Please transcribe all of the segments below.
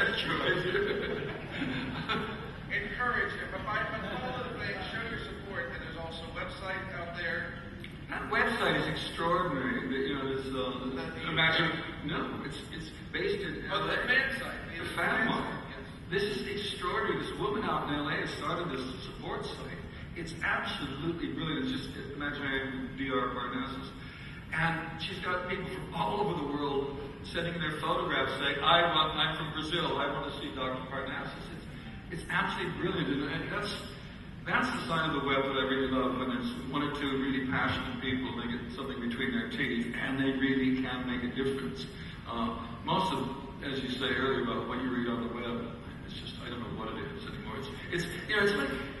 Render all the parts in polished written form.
That's true. Encourage him. But by all of the things, show your support. And there's also a website out there. That website is extraordinary. It's it's based in LA. The fan site. The fan site. Yes. This is extraordinary. This woman out in LA has started this support site. It's absolutely brilliant. It's just Imaginarium of Dr Parnassus. And she's got people from all over the world sending their photographs saying, I'm from Brazil, I want to see Dr. Parnassus. It's absolutely brilliant. And that's the side of the web that I really love, when there's one or two really passionate people, they get something between their teeth, and they really can make a difference. Most of, as you say earlier about what you read on the web, it's just, I don't know what it is anymore.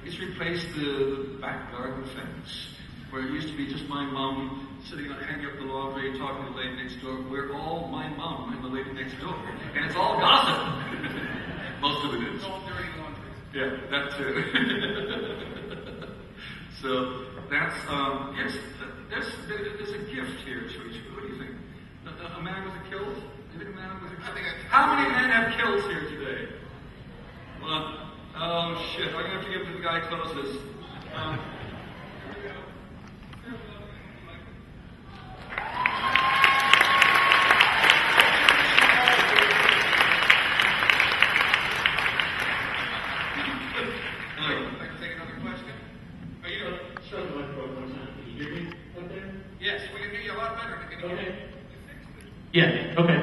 It's replaced the back garden fence, where it used to be just my mom sitting hanging up the laundry, talking to the lady next door. We're all my mom and the lady next door, and it's all gossip. Most of it is. It's all dirty laundry. Yeah, that too. So that's yes. There's a gift here to each. What do you think? A man with a kilt? You think a man with a kilt? How many men have kilts here today? Well, oh shit! I'm gonna have to give it to the guy closest. Yeah, okay.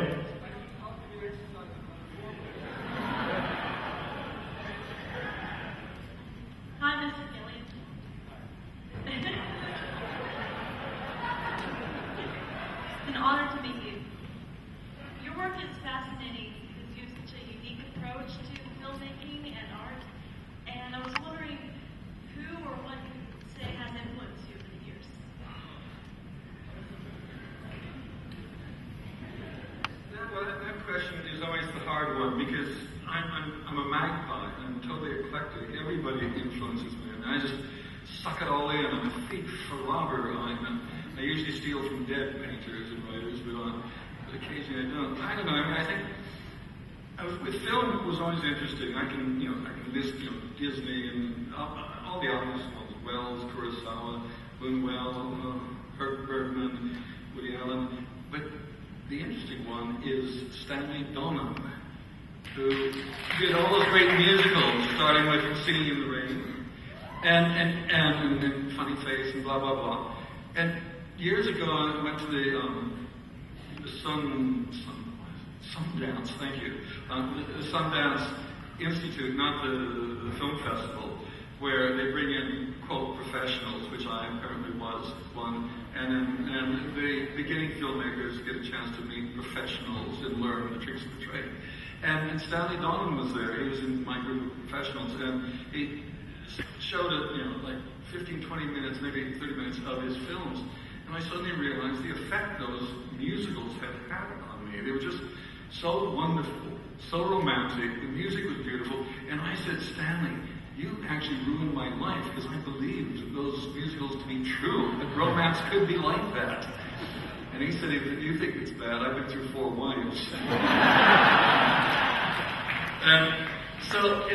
Hi, Mr. Gilliam. It's an honor to meet you. Your work is fascinating because you have such a unique approach to filmmaking and art, and I was wondering who or what you would say has influenced you over the years. Well, that question is always the hard one, because I'm a magpie. I'm totally eclectic. Everybody influences me, and I just suck it all in. I'm a thief, a robber. I usually steal from dead painters and writers, but occasionally I don't. I don't know. I mean, I think with film, it was always interesting. I can list Disney and all the obvious ones: Wells, Kurosawa, Buñuel, Bergman, Woody Allen, but the interesting one is Stanley Donen, who did all those great musicals, starting with Singing in the Rain, and Funny Face, and blah, blah, blah. And years ago, I went to the Sundance, thank you, the Sundance Institute, not the film festival, where they bring in, quote, professionals, which I apparently was one, and the beginning filmmakers get a chance to meet professionals and learn the tricks of the trade. And Stanley Donen was there. He was in my group of professionals, and he showed like 15, 20 minutes, maybe 30 minutes of his films. And I suddenly realized the effect those musicals had had on me. They were just so wonderful, so romantic. The music was beautiful. And I said, Stanley, you actually ruined my life, because I believed those musicals to be true, that romance could be like that. And he said, if you think it's bad, I've been through 4 wives. And so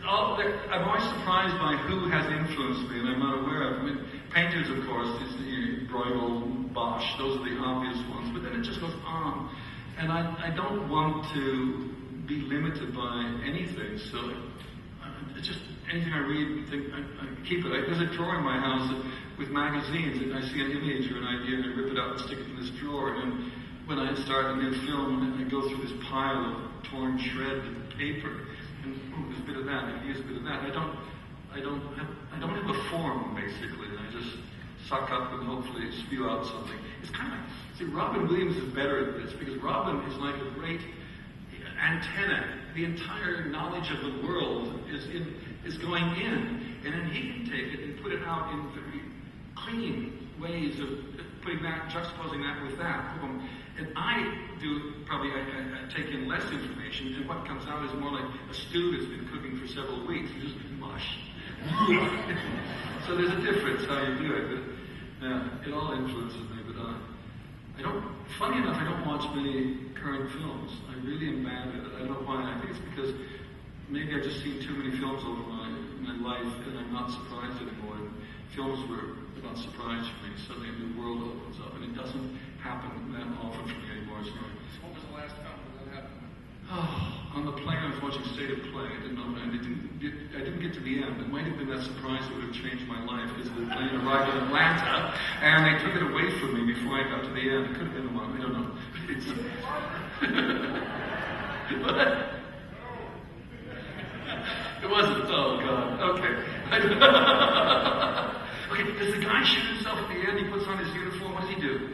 I'm always surprised by who has influenced me, and I'm not aware of. I mean, painters, of course, Bruegel, Bosch, those are the obvious ones, but then it just goes on. And I don't want to be limited by anything, so it's just anything I read, I keep it. There's a drawer in my house with magazines, and I see an image or an idea, and I rip it out and stick it in this drawer. And when I start a new film, I go through this pile of torn shred paper, and there's a bit of that, and here's a bit of that. I don't have a form, basically. I just suck up and hopefully spew out something. It's kind of, see, Robin Williams is better at this, because Robin is like a great antenna. The entire knowledge of the world is going in, and then he can take it and put it out in very clean ways of putting that, juxtaposing that with that. And I do, probably I take in less information, and what comes out is more like a stew that's been cooking for several weeks. You just mush. So there's a difference how you do it, but it all influences me. But funny enough, I don't watch many current films. I really am bad at it. I don't know why. I think it's because because maybe I've just seen too many films over my life, and I'm not surprised anymore. And films were about surprise for me. Suddenly the world opens up, and it doesn't happen that often for me anymore. So, What was the last film that happened? on the plane, I was watching State of Play. I didn't know, and I didn't get to the end. It might have been that surprise that would have changed my life, because the plane arrived in Atlanta, and they took it away from me before I got to the end. It could have been one. I don't know. It's, it wasn't. Oh God. Okay. Okay. Does the guy shoot himself at the end? He puts on his uniform. What does he do?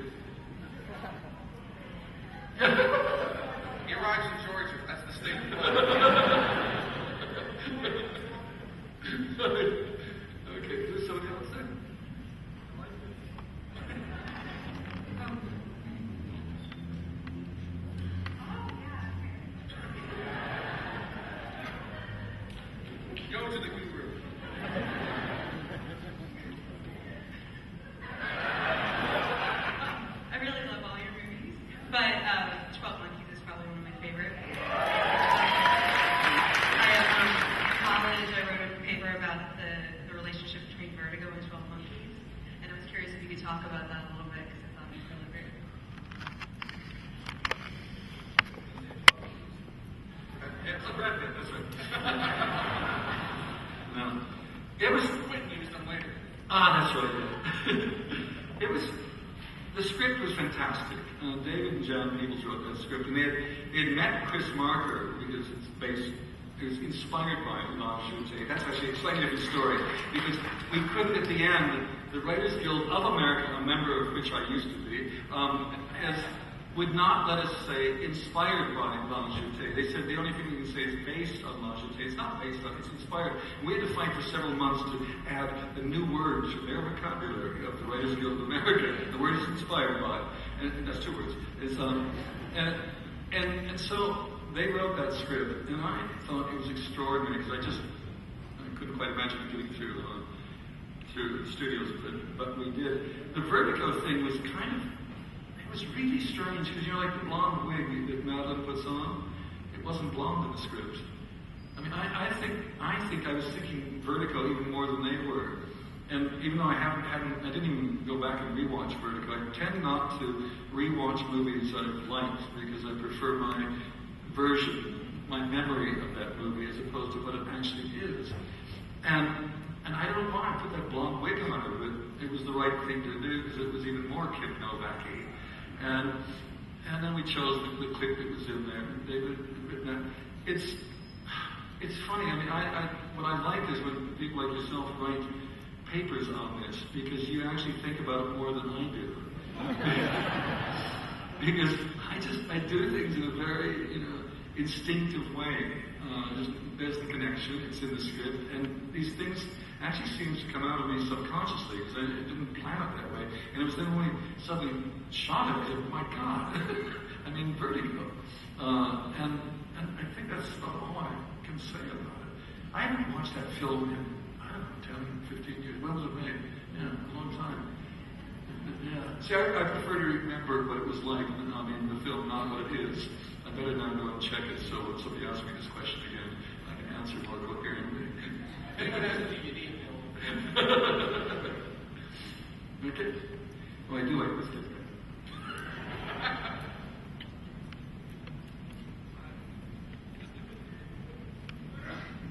He arrives in Georgia. That's the state. Okay. Is somebody else there? Go to the guru. I really love all your movies, but 12 Monkeys is probably one of my favorite. In college, I wrote a paper about the relationship between Vertigo and 12 Monkeys, and I was curious if you could talk about that a little bit, because I thought it was really great. Yeah, it's a Brad Pitt, that's right. No. It was. Whitney was done later. That's right. It was. The script was fantastic. David and John Peebles wrote that script, and they had met Chris Marker because it was inspired by La Jetée. That's actually a slightly different story, because we couldn't at the end, the Writers Guild of America, a member of which I used to be, would not let us say inspired by La Jetée. They said the only thing we can say is based on La Jetée. It's not based on, it's inspired. We had to fight for several months to add a new word to their vocabulary of the Writers Guild of America. The word is inspired by, and that's two words. It's, and so they wrote that script, and I thought it was extraordinary, because I couldn't quite imagine getting through the studios, but we did. The Vertigo thing was kind of, it was really strange, because like the blonde wig that Madeline puts on, it wasn't blonde in the script. I mean, I think I was thinking Vertigo even more than they were. And even though I didn't even go back and rewatch Vertigo. I tend not to rewatch movies I've liked, because I prefer my version, my memory of that movie, as opposed to what it actually is. And I don't know why I put that blonde wig on her, but it was the right thing to do, because it was even more Kim Novak-y. And then we chose the clip that was in there. David written that. It's funny. I mean, what I like is when people like yourself write papers on this, because you actually think about it more than I do. Because I do things in a very, instinctive way. There's the connection. It's in the script, and these things actually seems to come out of me subconsciously, because I didn't plan it that way. And it was then when we suddenly shot it, I said, my God, I mean, Vertigo. And I think that's about all I can say about it. I haven't watched that film in, I don't know, 10, 15 years. When was it made? Yeah, a long time. Yeah. See, I prefer to remember what it was like, the film, not what it is. I better now go and check it, so when somebody asks me this question again, I can answer more coherently. Anyone has a DVD available? Okay. Well, I do like this kid.